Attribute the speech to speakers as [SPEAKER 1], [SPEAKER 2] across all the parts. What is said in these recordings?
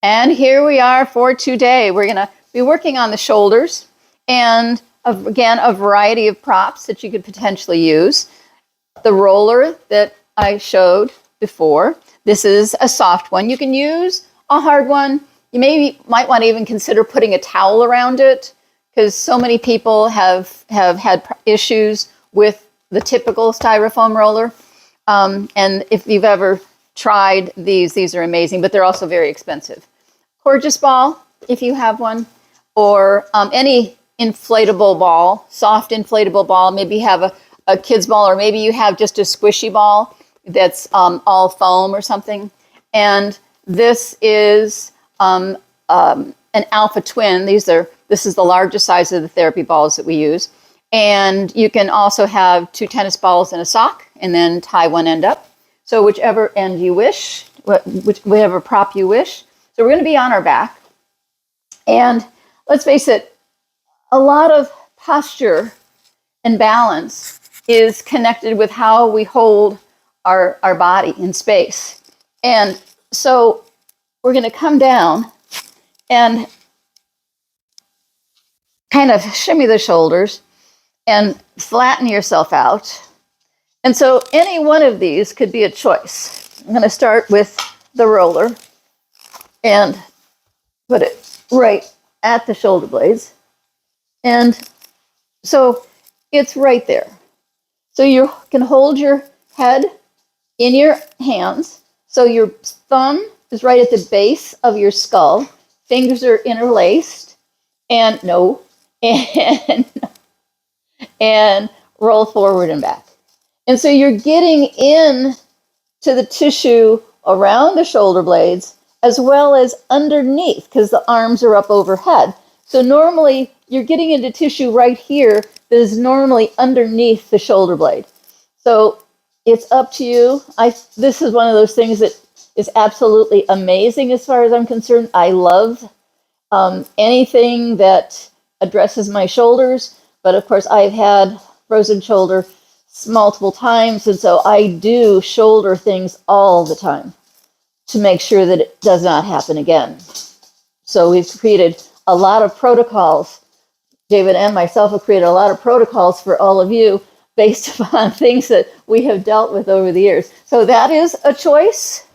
[SPEAKER 1] And here we are for today. We're going to be working on the shoulders and again, a variety of props that you could potentially use. The roller that I showed before, this is a soft one. You can use a hard one. You might want to even consider putting a towel around it because so many people have had issues with the typical styrofoam roller. And if you've ever tried these are amazing, but they're also very expensive. Gorgeous ball, if you have one, or any inflatable ball, soft inflatable ball. Maybe you have a kid's ball, or maybe you have just a squishy ball that's all foam or something. And this is an alpha twin. This is the largest size of the therapy balls that we use. And you can also have 2 tennis balls and a sock, and then tie one end up. So whichever end you wish, whatever prop you wish. So we're going to be on our back. And let's face it, a lot of posture and balance is connected with how we hold our body in space. And so we're going to come down and kind of shimmy the shoulders and flatten yourself out. And so any one of these could be a choice. I'm going to start with the roller and put it right at the shoulder blades. And so it's right there. So you can hold your head in your hands. So your thumb is right at the base of your skull. Fingers are interlaced. And and roll forward and back. And so you're getting in to the tissue around the shoulder blades as well as underneath because the arms are up overhead. So normally you're getting into tissue right here that is normally underneath the shoulder blade. So it's up to you. This is one of those things that is absolutely amazing as far as I'm concerned. I love anything that addresses my shoulders, but of course I've had frozen shoulder multiple times, and so I do shoulder things all the time to make sure that it does not happen again. So we've created a lot of protocols. David and myself have created a lot of protocols for all of you based upon things that we have dealt with over the years. So that is a choice.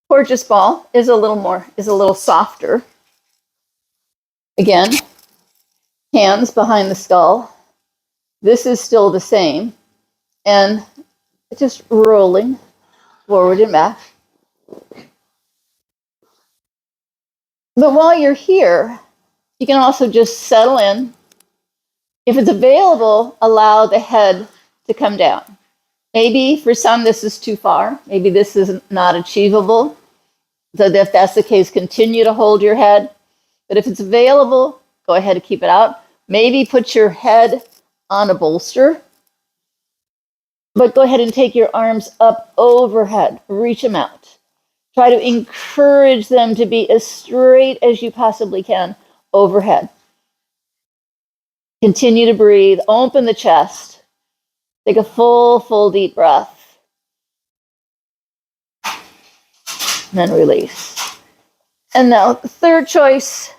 [SPEAKER 1] Gorgeous ball is a little softer. Again, hands behind the skull. This is still the same, and just rolling forward and back. But while you're here, you can also just settle in. If it's available, allow the head to come down. Maybe for some this is too far. Maybe this is not achievable. So if that's the case, continue to hold your head. But if it's available, go ahead and keep it out. Maybe put your head on a bolster, but go ahead and take your arms up overhead, reach them out. Try to encourage them to be as straight as you possibly can overhead. Continue to breathe, open the chest, take a full deep breath, and then release. And now the third choice,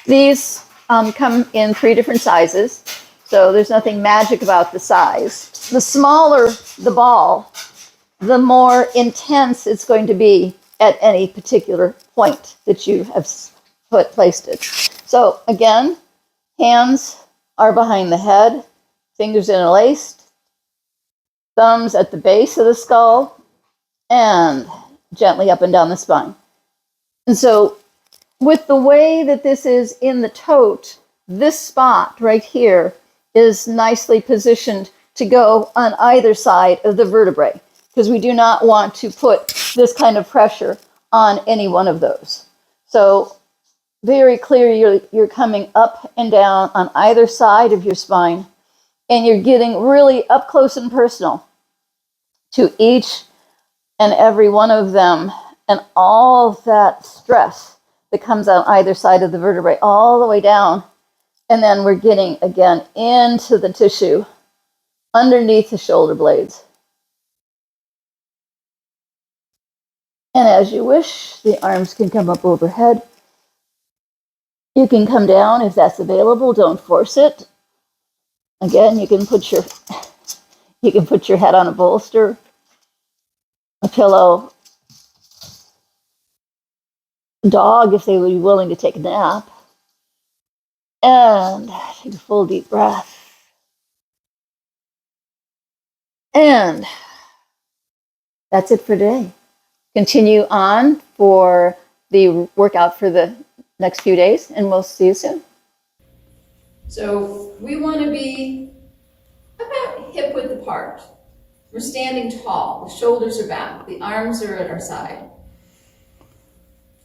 [SPEAKER 1] these come in 3 different sizes, so there's nothing magic about the size. The smaller the ball, the more intense it's going to be at any particular point that you have placed it. So again, hands are behind the head, fingers interlaced, thumbs at the base of the skull, and gently up and down the spine. And so with the way that this is in the tote, this spot right here is nicely positioned to go on either side of the vertebrae because we do not want to put this kind of pressure on any one of those. So very clear, you're coming up and down on either side of your spine, and you're getting really up close and personal to each and every one of them, and all that stress that comes on either side of the vertebrae all the way down. And then we're getting again into the tissue underneath the shoulder blades. And as you wish, the arms can come up overhead. You can come down if that's available. Don't force it. Again, you can put your head on a bolster, a pillow, dog if they would be willing to take a nap. And take a full deep breath. And that's it for today. Continue on for the workout for the next few days, and we'll see you soon. So we want to be about hip width apart. We're standing tall, the shoulders are back, the arms are at our side.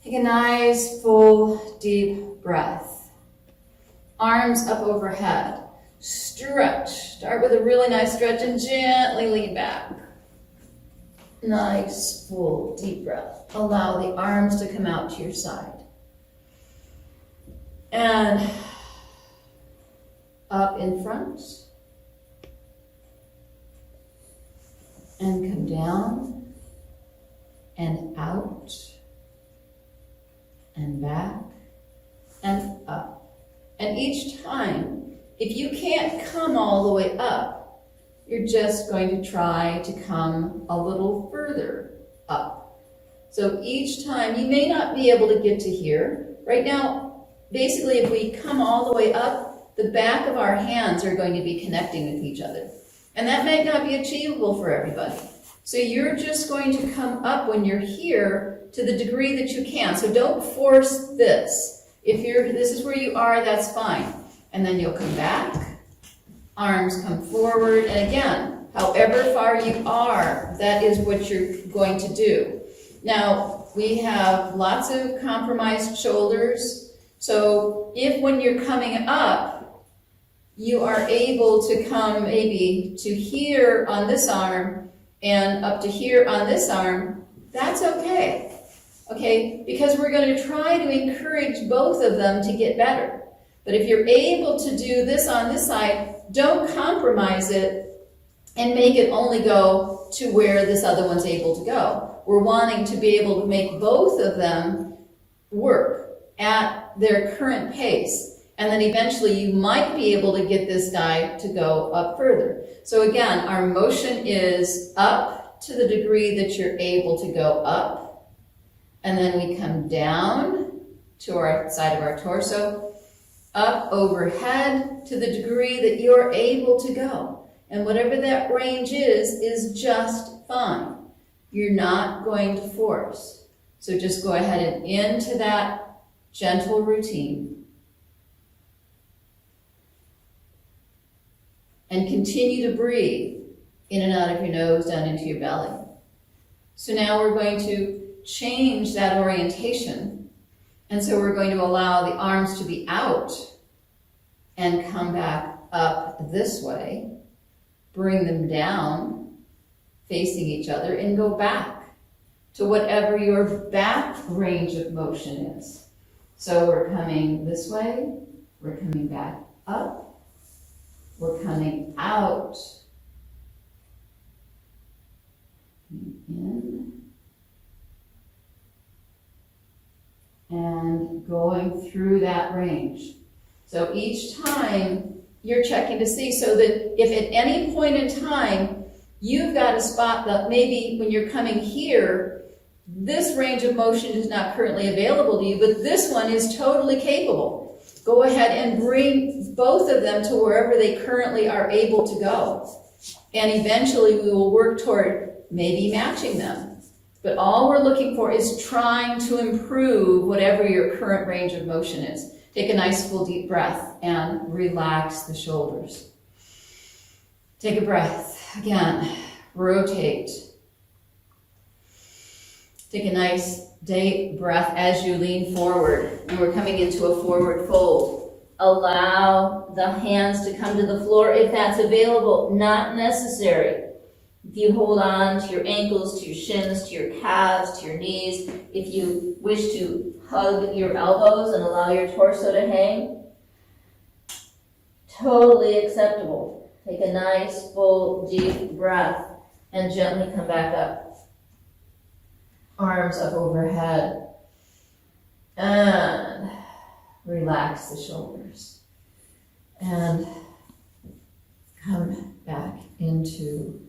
[SPEAKER 1] Take a nice full deep breath. Arms up overhead. Stretch. Start with a really nice stretch and gently lean back. Nice full deep breath. Allow the arms to come out to your side. And up in front. And come down. And out. And back. And up. And each time, if you can't come all the way up, you're just going to try to come a little further up. So each time, you may not be able to get to here. Right now, basically, if we come all the way up, the back of our hands are going to be connecting with each other. And that might not be achievable for everybody. So you're just going to come up when you're here to the degree that you can. So don't force this. If this is where you are, that's fine. And then you'll come back, arms come forward, and again, however far you are, that is what you're going to do. Now, we have lots of compromised shoulders, so if when you're coming up, you are able to come maybe to here on this arm and up to here on this arm, that's okay. Okay, because we're going to try to encourage both of them to get better. But if you're able to do this on this side, don't compromise it and make it only go to where this other one's able to go. We're wanting to be able to make both of them work at their current pace. And then eventually you might be able to get this guy to go up further. So again, our motion is up to the degree that you're able to go up. And then we come down to our side of our torso, up overhead to the degree that you're able to go. And whatever that range is just fine. You're not going to force. So just go ahead and into that gentle routine. And continue to breathe in and out of your nose, down into your belly. So now we're going to change that orientation. And so we're going to allow the arms to be out and come back up this way. Bring them down, facing each other, and go back to whatever your back range of motion is. So we're coming this way, we're coming back up, we're coming out, in, and going through that range. So each time you're checking to see, so that if at any point in time you've got a spot that maybe when you're coming here, this range of motion is not currently available to you, but this one is totally capable. Go ahead and bring both of them to wherever they currently are able to go. And eventually we will work toward maybe matching them. But all we're looking for is trying to improve whatever your current range of motion is. Take a nice full deep breath and relax the shoulders. Take a breath. Again, rotate. Take a nice deep breath as you lean forward. And we're coming into a forward fold. Allow the hands to come to the floor if that's available, not necessary. If you hold on to your ankles, to your shins, to your calves, to your knees, if you wish to hug your elbows and allow your torso to hang, totally acceptable. Take a nice, full, deep breath and gently come back up. arms up overhead. And relax the shoulders. And come back into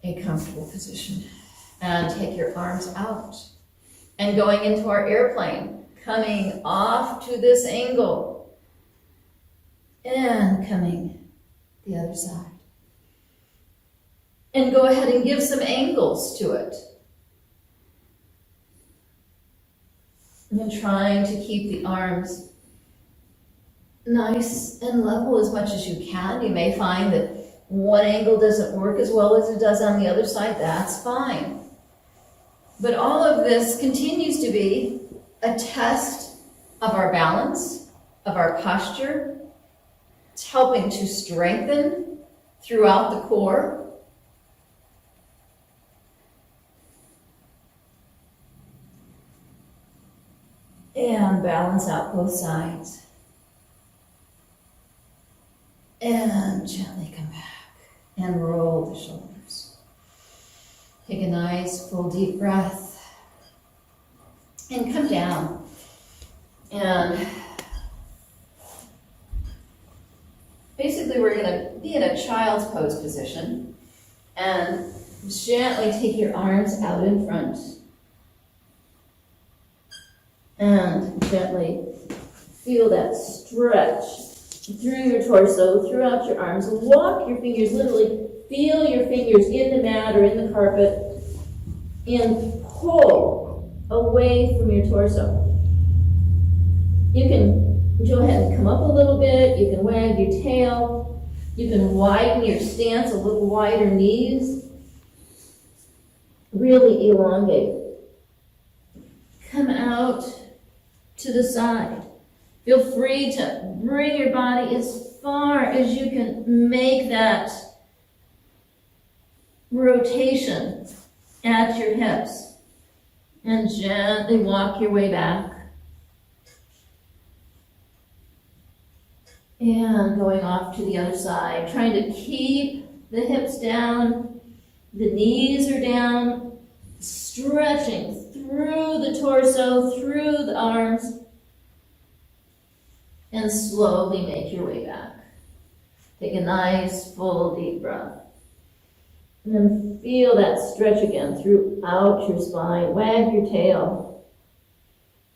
[SPEAKER 1] a comfortable position. And take your arms out. And going into our airplane, coming off to this angle. And coming the other side. And go ahead and give some angles to it. And trying to keep the arms nice and level as much as you can. You may find that one angle doesn't work as well as it does on the other side. That's fine. But all of this continues to be a test of our balance, of our posture. It's helping to strengthen throughout the core. And balance out both sides. And gently come back and roll the shoulders. Take a nice full deep breath and come down. And basically we're going to be in a child's pose position and gently take your arms out in front. And gently feel that stretch through your torso, throughout your arms. Walk your fingers, literally feel your fingers in the mat or in the carpet and pull away from your torso. You can go ahead and come up a little bit. You can wag your tail. You can widen your stance, a little wider knees. Really elongate. Come out to the side. Feel free to bring your body as far as you can make that rotation at your hips. And gently walk your way back. And going off to the other side. Trying to keep the hips down. The knees are down. Stretching through the torso, through the arms, and slowly make your way back. Take a nice full deep breath. And then feel that stretch again throughout your spine. Wag your tail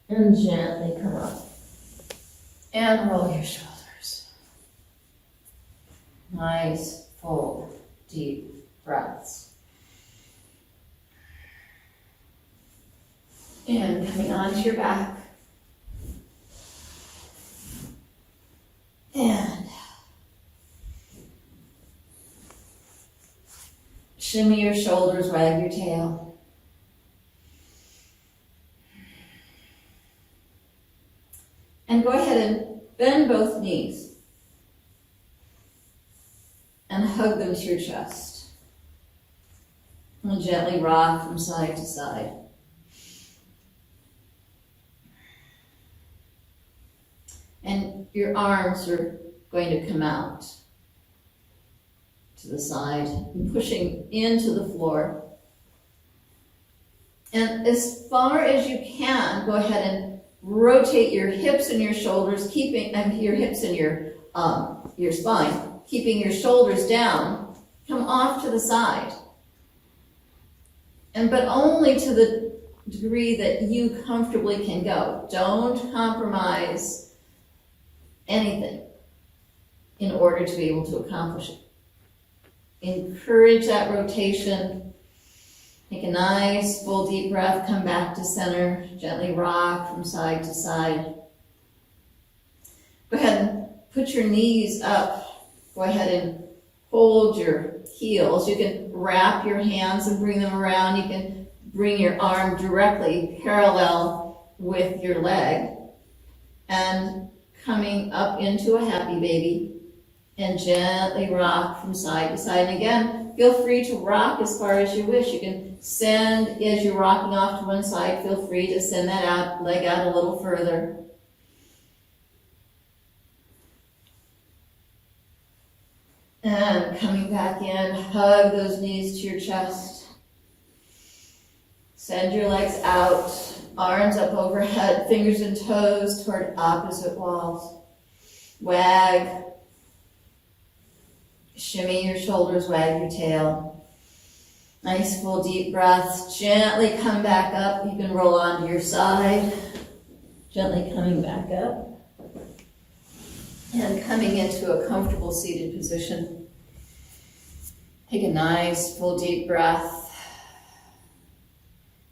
[SPEAKER 1] and gently come up. And roll your shoulders. Nice full deep breaths. And coming onto your back. And shimmy your shoulders, wag your tail. And go ahead and bend both knees. And hug them to your chest. And gently rock from side to side. And your arms are going to come out to the side and pushing into the floor. And as far as you can, go ahead and rotate your hips and your shoulders, keeping your hips and your spine, keeping your shoulders down. Come off to the side. But only to the degree that you comfortably can go. Don't compromise anything in order to be able to accomplish it. Encourage that rotation. Take a nice full deep breath, come back to center, gently rock from side to side. Go ahead and put your knees up. Go ahead and hold your heels. You can wrap your hands and bring them around. You can bring your arm directly parallel with your leg. And coming up into a happy baby and gently rock from side to side. And again, feel free to rock as far as you wish. You can send, as you're rocking off to one side, feel free to send that out, leg out a little further. And coming back in, hug those knees to your chest. Send your legs out, arms up overhead, fingers and toes toward opposite walls. Wag. Shimmy your shoulders, wag your tail. Nice full deep breaths. Gently come back up. You can roll onto your side. Gently coming back up. And coming into a comfortable seated position. Take a nice full deep breath.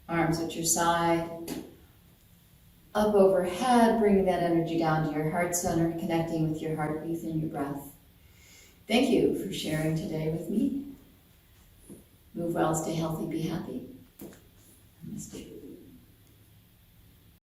[SPEAKER 1] Arms at your side. Up overhead, bringing that energy down to your heart center, connecting with your heartbeat and your breath. Thank you for sharing today with me. Move well, stay healthy, be happy. Namaste.